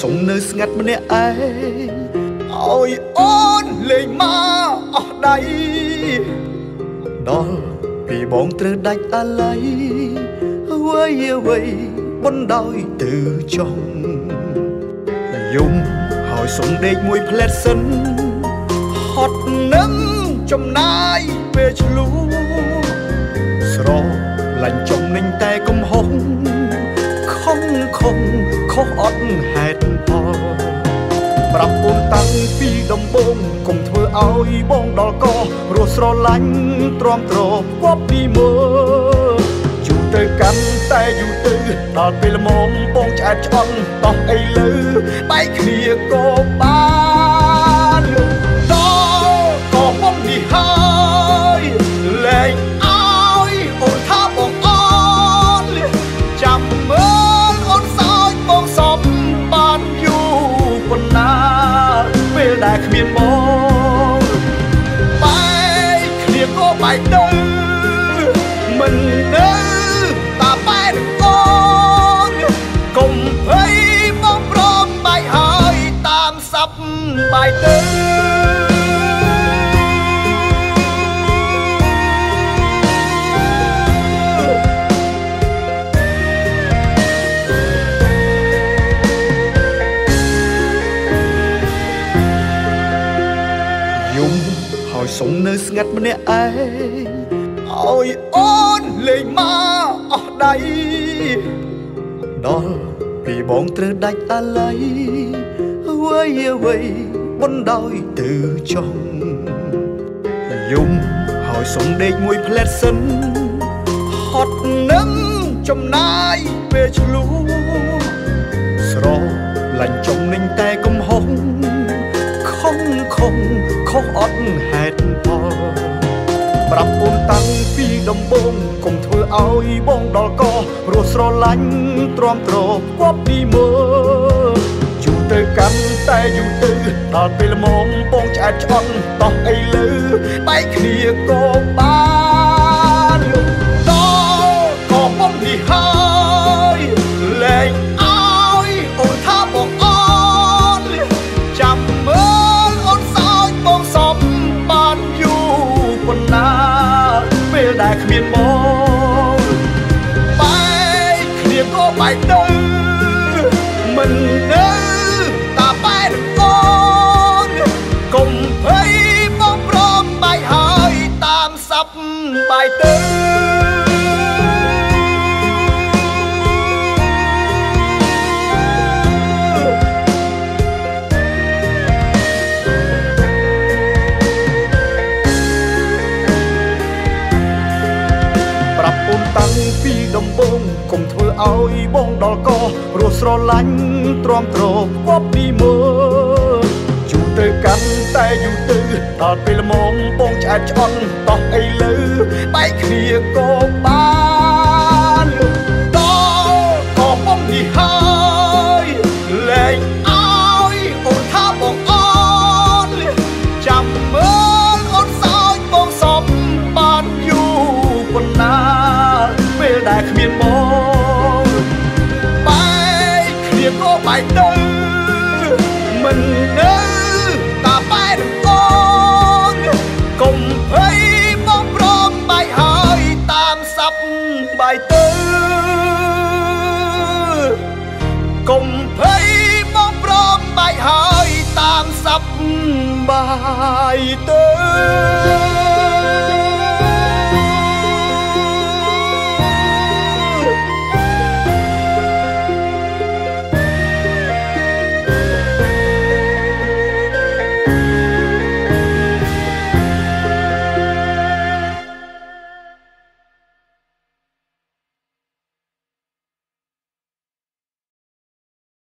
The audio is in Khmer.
សុំនៅស្ងាត់ម្នាក់ឯងឲ្យអូនលេងមកអស់ដៃដល់ពីបងត្រូវដាច់អាល័យអ្វីបណ្ដោយទៅចង់យំហើយសុំដេកមួយផ្លែតសិនហត់នឹងចំណាយពេលឆ្លូស្រលាញ់ចំនឹងតែកំហុសខំខុសអត់ហេតុផលប្រាប់អូនតាំងពីដំបូងកុំធ្វើឲ្យបងដល់កព្រោះស្រឡាញ់ទ្រាំទ្រគប់ពីមើលយូរទៅកាន់តែយូរទៅដល់ពេលល្មមបងឆ្អែតឆ្អន់តោះអីលើបែកគ្នាក៏បានដល់ក៏បងនេះហើយលែងឲ្យអូនថាបងអូនចាំមើលអូនសោយបងសំបានយូរប៉ុណ្ណាពេលដែលគ្មានបងបែកគ្នាក៏បែកទៅមិននៅតាបែកអូនកុំភ័យបងព្រមបែកហើយតាមសັບបែកទៅហើយសុំនៅស្ងាត់ម្នាក់ឯងឲ្យអូនលេងមកអស់ដៃដល់ពីបងត្រូវដាច់អាល័យអ្វីបណ្ដោយទៅចង់យំហើយសុំដេកមួយផ្លែតសិនហត់នឹងចំណាយពេលឆ្លូស្រលាញ់ចំនឹងតែកំហុសខំខុសអត់ហេតុផលប្រាប់អូនតាំងពីដំបូងកុំធ្វើឲ្យបងដល់កព្រោះស្រឡាញ់ទ្រាំទ្រគប់ពីមើលយូរទៅកាន់តែយូរទៅដល់ពេលល្មមបងឆ្អែតឆ្អន់តោះអីលើបែកគ្នាក៏បានដល់ក៏បងនេះហើយលែងឲ្យអូនថាបងអូនចាំមើលអូនសោយបងសំបានយូរប៉ុណ្ណាពេលដែលគ្មានបងបែកគ្នាក៏បែកទៅមិននៅតាបែកអូនកុំភ័យបងព្រមបែកហើយតាមសັບបែកទៅតាំងពីដំបូងកុំធ្វើឲ្យបងដល់កព្រោះស្រឡាញ់ទ្រាំទ្រគប់ពីមើលយូរទៅកាន់តែយូរទៅដល់ពេលល្មមបងឆ្អែតឆ្អន់តោះអីលើបែកគ្នាក៏បានដល់ក៏បងនេះហើយលែងឲ្យអូនថាបងអូនចាំមើលអូនសោយបងសំបានយូរប៉ុណ្ណាពេលដែលគ្មានបងបែកគ្នាក៏បែកទៅមិននៅតាបែកអូនកុំភ័យបងព្រមបែកហើយតាមសັບបែកទៅកុំភ័យបងព្រមបែកហើយតាមសັບបែកទៅ